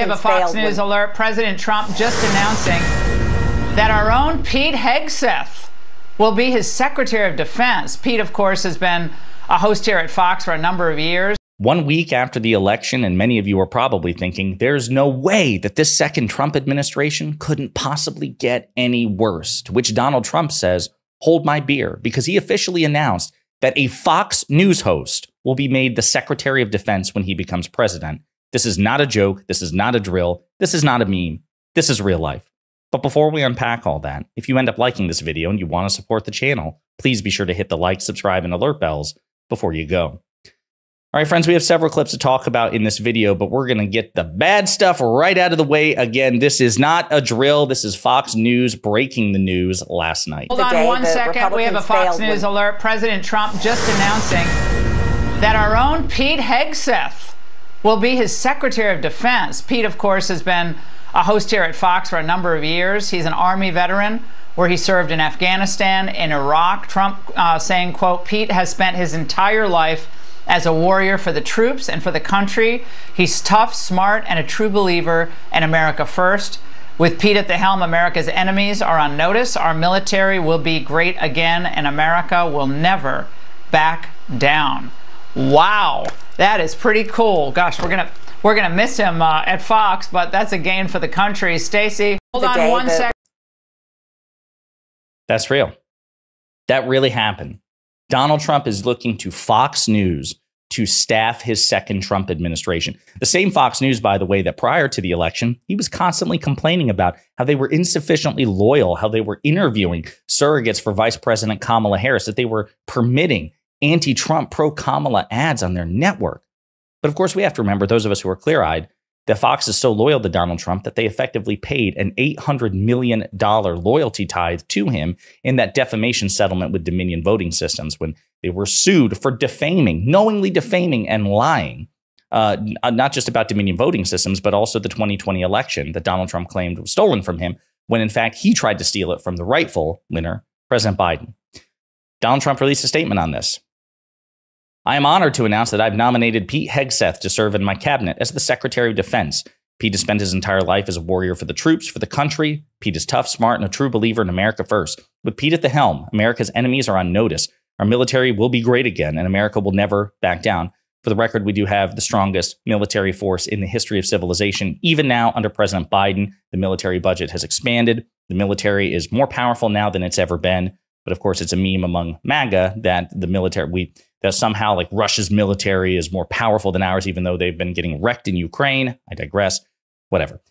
we have a Fox News alert. President Trump just announcing that our own Pete Hegseth will be his Secretary of Defense. Pete, of course, has been a host here at Fox for a number of years. 1 week after the election, and many of you are probably thinking, there's no way that this second Trump administration couldn't possibly get any worse, to which Donald Trump says, hold my beer, because he officially announced that a Fox News host will be made the Secretary of Defense when he becomes president. This is not a joke. This is not a drill. This is not a meme. This is real life. But before we unpack all that, if you end up liking this video and you want to support the channel, please be sure to hit the like, subscribe, and alert bells before you go. All right, friends, we have several clips to talk about in this video, but we're going to get the bad stuff right out of the way. Again, this is not a drill. This is Fox News breaking the news last night. Hold on one second. We have a Fox News alert. President Trump just announcing that our own Pete Hegseth will be his Secretary of Defense. Pete, of course, has been a host here at Fox for a number of years. He's an Army veteran where he served in Afghanistan, in Iraq. Trump saying, quote, Pete has spent his entire life as a warrior for the troops and for the country. He's tough, smart, and a true believer in America first. With Pete at the helm, America's enemies are on notice. Our military will be great again, and America will never back down. Wow, that is pretty cool. Gosh, we're gonna miss him at Fox, but that's a gain for the country. Stacey, hold on one second. That's real. That really happened. Donald Trump is looking to Fox News to staff his second Trump administration. The same Fox News, by the way, that prior to the election, he was constantly complaining about how they were insufficiently loyal, how they were interviewing surrogates for Vice President Kamala Harris, that they were permitting anti-Trump, pro-Kamala ads on their network. But of course, we have to remember, those of us who are clear-eyed, that Fox is so loyal to Donald Trump that they effectively paid an $800 million loyalty tithe to him in that defamation settlement with Dominion Voting Systems when they were sued for defaming, knowingly defaming and lying, not just about Dominion Voting Systems, but also the 2020 election that Donald Trump claimed was stolen from him, when in fact he tried to steal it from the rightful winner, President Biden. Donald Trump released a statement on this. I am honored to announce that I've nominated Pete Hegseth to serve in my cabinet as the Secretary of Defense. Pete has spent his entire life as a warrior for the troops, for the country. Pete is tough, smart, and a true believer in America first. With Pete at the helm, America's enemies are on notice. Our military will be great again, and America will never back down. For the record, we do have the strongest military force in the history of civilization. Even now, under President Biden, the military budget has expanded. The military is more powerful now than it's ever been. But of course, it's a meme among MAGA that the military, that somehow like Russia's military is more powerful than ours, even though they've been getting wrecked in Ukraine. I digress. Whatever.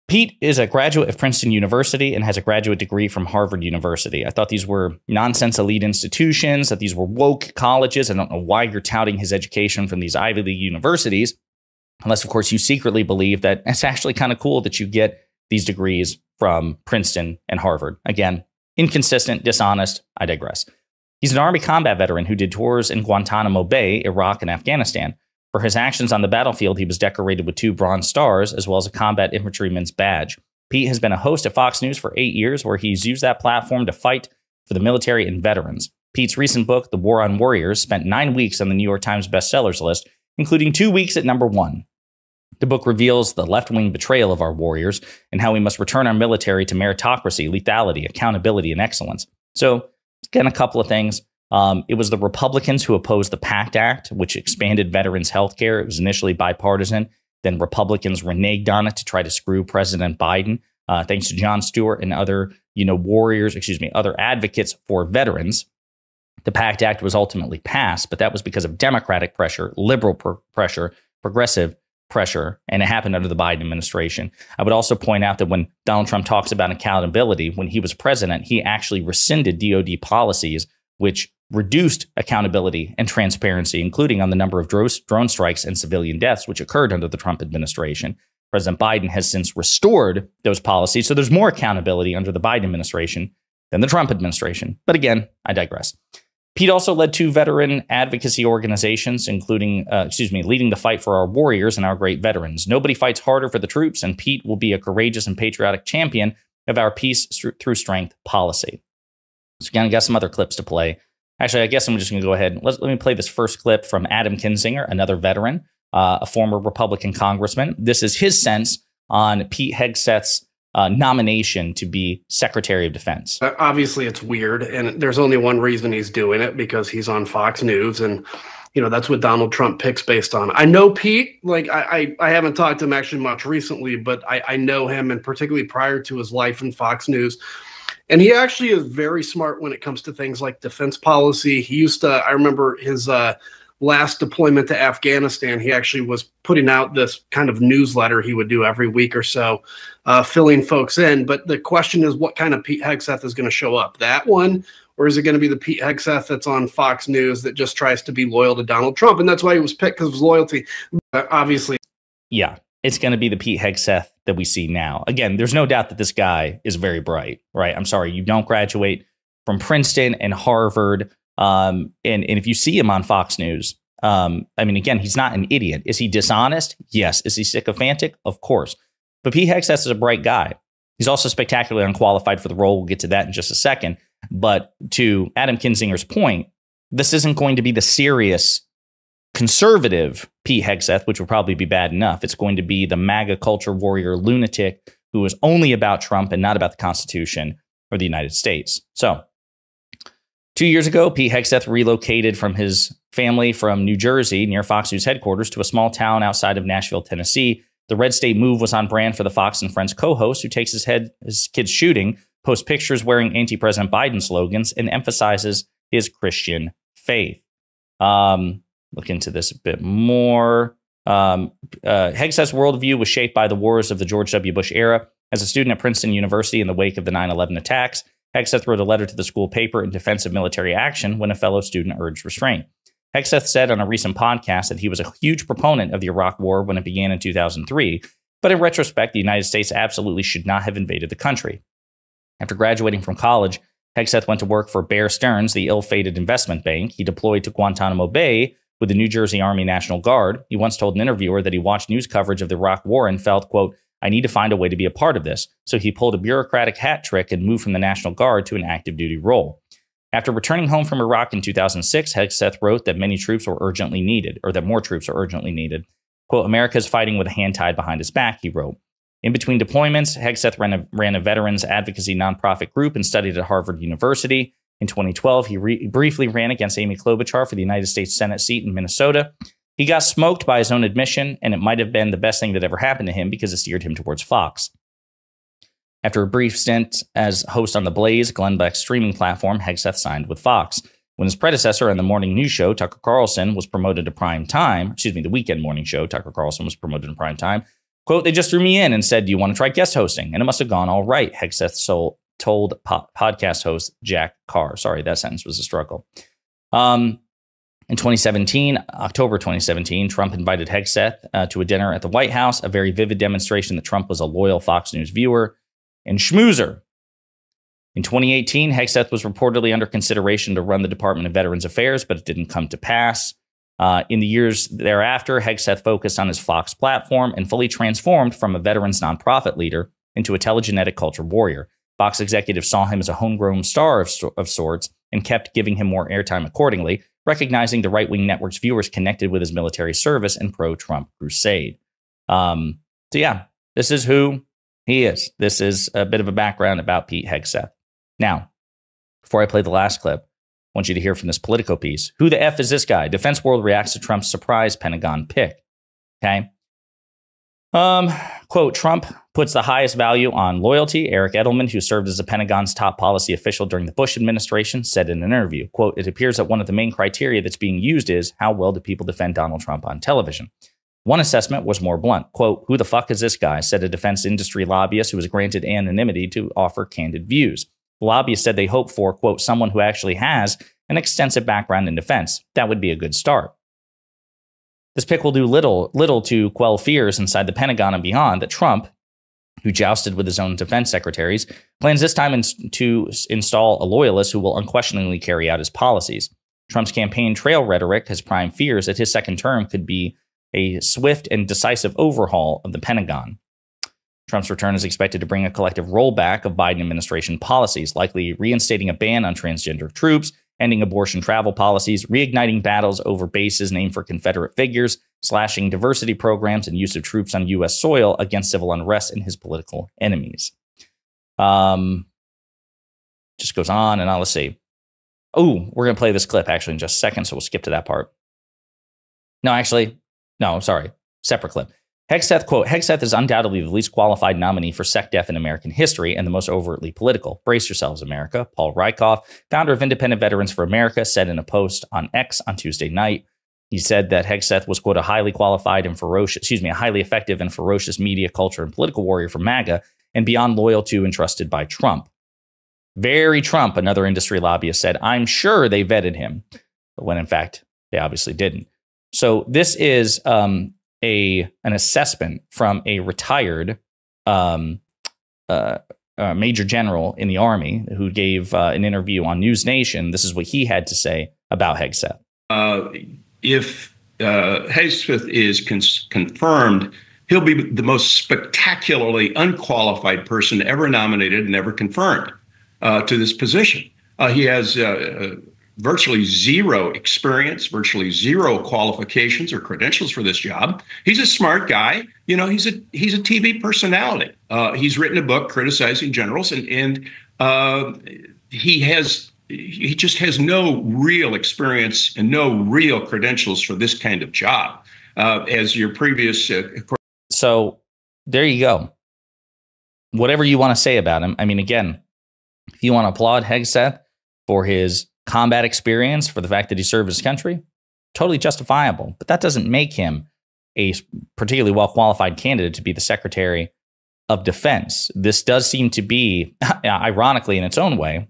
Pete is a graduate of Princeton University and has a graduate degree from Harvard University. I thought these were nonsense elite institutions, that these were woke colleges. I don't know why you're touting his education from these Ivy League universities, unless, of course, you secretly believe that it's actually kind of cool that you get these degrees from Princeton and Harvard. Again, inconsistent, dishonest. I digress. He's an Army combat veteran who did tours in Guantanamo Bay, Iraq, and Afghanistan. For his actions on the battlefield, he was decorated with 2 Bronze Stars, as well as a Combat Infantryman's Badge. Pete has been a host at Fox News for 8 years, where he's used that platform to fight for the military and veterans. Pete's recent book, The War on Warriors, spent 9 weeks on the New York Times bestsellers list, including 2 weeks at #1. The book reveals the left-wing betrayal of our warriors and how we must return our military to meritocracy, lethality, accountability, and excellence. So, again, a couple of things. It was the Republicans who opposed the PACT Act, which expanded veterans' health care. It was initially bipartisan. Then Republicans reneged on it to try to screw President Biden. Thanks to Jon Stewart and other, other advocates for veterans. The PACT Act was ultimately passed, but that was because of Democratic pressure, liberal pressure, progressive pressure, and it happened under the Biden administration. I would also point out that when Donald Trump talks about accountability, when he was president, he actually rescinded DOD policies which reduced accountability and transparency, including on the number of drone strikes and civilian deaths, which occurred under the Trump administration. President Biden has since restored those policies, so there's more accountability under the Biden administration than the Trump administration. But again, I digress. Pete also led 2 veteran advocacy organizations, including, leading the fight for our warriors and our great veterans. Nobody fights harder for the troops, and Pete will be a courageous and patriotic champion of our peace through strength policy. So again, I got some other clips to play. Actually, I guess I'm just going to go ahead and let me play this first clip from Adam Kinzinger, another veteran, a former Republican congressman. This is his sense on Pete Hegseth's nomination to be Secretary of Defense. Obviously, it's weird, and there's only one reason he's doing it, because he's on Fox News, and that's what Donald Trump picks based on. I know Pete, like I haven't talked to him actually much recently, but I know him, and particularly prior to his life in Fox News. And he actually is very smart when it comes to things like defense policy. He used to, I remember his last deployment to Afghanistan, he actually was putting out this kind of newsletter he would do every week or so, filling folks in. But the question is, what kind of Pete Hegseth is going to show up? That one? Or is it going to be the Pete Hegseth that's on Fox News that just tries to be loyal to Donald Trump? And that's why he was picked, because of his loyalty. Obviously. Yeah, it's going to be the Pete Hegseth that we see now. Again, there's no doubt that this guy is very bright, right? I'm sorry, you don't graduate from Princeton and Harvard. And if you see him on Fox News, again, he's not an idiot. Is he dishonest? Yes. Is he sycophantic? Of course. But Pete Hegseth is a bright guy. He's also spectacularly unqualified for the role. We'll get to that in just a second. But to Adam Kinzinger's point, this isn't going to be the serious conservative Pete Hegseth, which would probably be bad enough. It's going to be the MAGA culture warrior lunatic who is only about Trump and not about the Constitution or the United States. So 2 years ago, Pete Hegseth relocated from his family from New Jersey near Fox News headquarters to a small town outside of Nashville, Tennessee. The red state move was on brand for the Fox and Friends co-host, who takes his kids shooting, posts pictures wearing anti-President Biden slogans, and emphasizes his Christian faith. Look into this a bit more. Hegseth's worldview was shaped by the wars of the George W. Bush era. As a student at Princeton University in the wake of the 9/11 attacks, Hegseth wrote a letter to the school paper in defense of military action when a fellow student urged restraint. Hegseth said on a recent podcast that he was a huge proponent of the Iraq War when it began in 2003, but in retrospect, the United States absolutely should not have invaded the country. After graduating from college, Hegseth went to work for Bear Stearns, the ill-fated investment bank. He deployed to Guantanamo Bay with the New Jersey Army National Guard. He once told an interviewer that he watched news coverage of the Iraq War and felt, quote, "I need to find a way to be a part of this." So he pulled a bureaucratic hat trick and moved from the National Guard to an active duty role. After returning home from Iraq in 2006, Hegseth wrote that many troops were urgently needed, or that more troops are urgently needed. Quote, "America is fighting with a hand tied behind its back," he wrote. In between deployments, Hegseth ran a veterans advocacy nonprofit group and studied at Harvard University. In 2012, he briefly ran against Amy Klobuchar for the United States Senate seat in Minnesota. He got smoked by his own admission, and it might have been the best thing that ever happened to him because it steered him towards Fox. After a brief stint as host on The Blaze, Glenn Beck's streaming platform, Hegseth signed with Fox. When his predecessor on the morning news show, Tucker Carlson, was promoted to prime time, the weekend morning show, Tucker Carlson was promoted to prime time, quote, "They just threw me in and said, do you want to try guest hosting? And it must have gone all right," Hegseth told podcast host Jack Carr. Sorry, that sentence was a struggle. In October 2017, Trump invited Hegseth to a dinner at the White House, a very vivid demonstration that Trump was a loyal Fox News viewer and schmoozer. In 2018, Hegseth was reportedly under consideration to run the Department of Veterans Affairs, but it didn't come to pass. In the years thereafter, Hegseth focused on his Fox platform and fully transformed from a veterans nonprofit leader into a telegenetic culture warrior. Fox executives saw him as a homegrown star of sorts and kept giving him more airtime accordingly, recognizing the right-wing network's viewers connected with his military service and pro-Trump crusade. This is who he is. This is a bit of a background about Pete Hegseth. Now, before I play the last clip, I want you to hear from this Politico piece. Who the F is this guy? Defense World reacts to Trump's surprise Pentagon pick. Okay. Quote, "Trump puts the highest value on loyalty." Eric Edelman, who served as the Pentagon's top policy official during the Bush administration, said in an interview, quote, "It appears that one of the main criteria that's being used is how well do people defend Donald Trump on television." One assessment was more blunt. Quote, "Who the fuck is this guy?" said a defense industry lobbyist who was granted anonymity to offer candid views. The lobbyist said they hope for, quote, "someone who actually has an extensive background in defense. That would be a good start." This pick will do little to quell fears inside the Pentagon and beyond that Trump, who jousted with his own defense secretaries, plans this time to install a loyalist who will unquestioningly carry out his policies. Trump's campaign trail rhetoric has primed fears that his second term could be a swift and decisive overhaul of the Pentagon. Trump's return is expected to bring a collective rollback of Biden administration policies, likely reinstating a ban on transgender troops ending abortion travel policies, reigniting battles over bases named for Confederate figures, slashing diversity programs, and use of troops on U.S. soil against civil unrest and his political enemies. Just goes on and on. Let's see. Oh, we're going to play this clip actually in just a second, so we'll skip to that part. Sorry. Separate clip. Hegseth, quote, Hegseth is undoubtedly the least qualified nominee for SecDef in American history and the most overtly political. Brace yourselves, America. Paul Rieckhoff, founder of Independent Veterans for America, said in a post on X on Tuesday night. He said that Hegseth was, quote, a highly effective and ferocious media, culture, and political warrior for MAGA and beyond loyal to and trusted by Trump. Very Trump, another industry lobbyist said, I'm sure they vetted him, but when in fact they obviously didn't. So this is an assessment from a retired major general in the Army who gave an interview on News Nation. This is what he had to say about Hegseth. If Hegseth is confirmed, he'll be the most spectacularly unqualified person ever nominated and ever confirmed to this position. He has virtually zero experience, virtually zero qualifications or credentials for this job. He's a smart guy. You know, he's a TV personality. He's written a book criticizing generals, and he just has no real experience and no real credentials for this kind of job. As your previous, so there you go. Whatever you want to say about him. I mean, again, if you want to applaud Hegseth for his combat experience, for the fact that he served his country, totally justifiable. But that doesn't make him a particularly well-qualified candidate to be the Secretary of Defense. This does seem to be, ironically in its own way,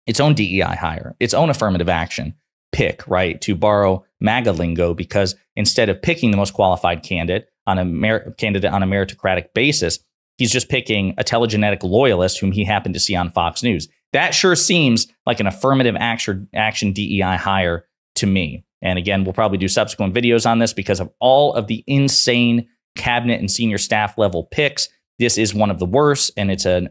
its own DEI hire, its own affirmative action pick, right, to borrow MAGA lingo, because instead of picking the most qualified candidate on a meritocratic basis, he's just picking a telegenetic loyalist whom he happened to see on Fox News. That sure seems like an affirmative action DEI hire to me. And again, we'll probably do subsequent videos on this because of all of the insane cabinet and senior staff level picks. This is one of the worst, and it's a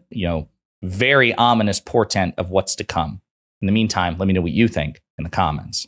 very ominous portent of what's to come. In the meantime, let me know what you think in the comments.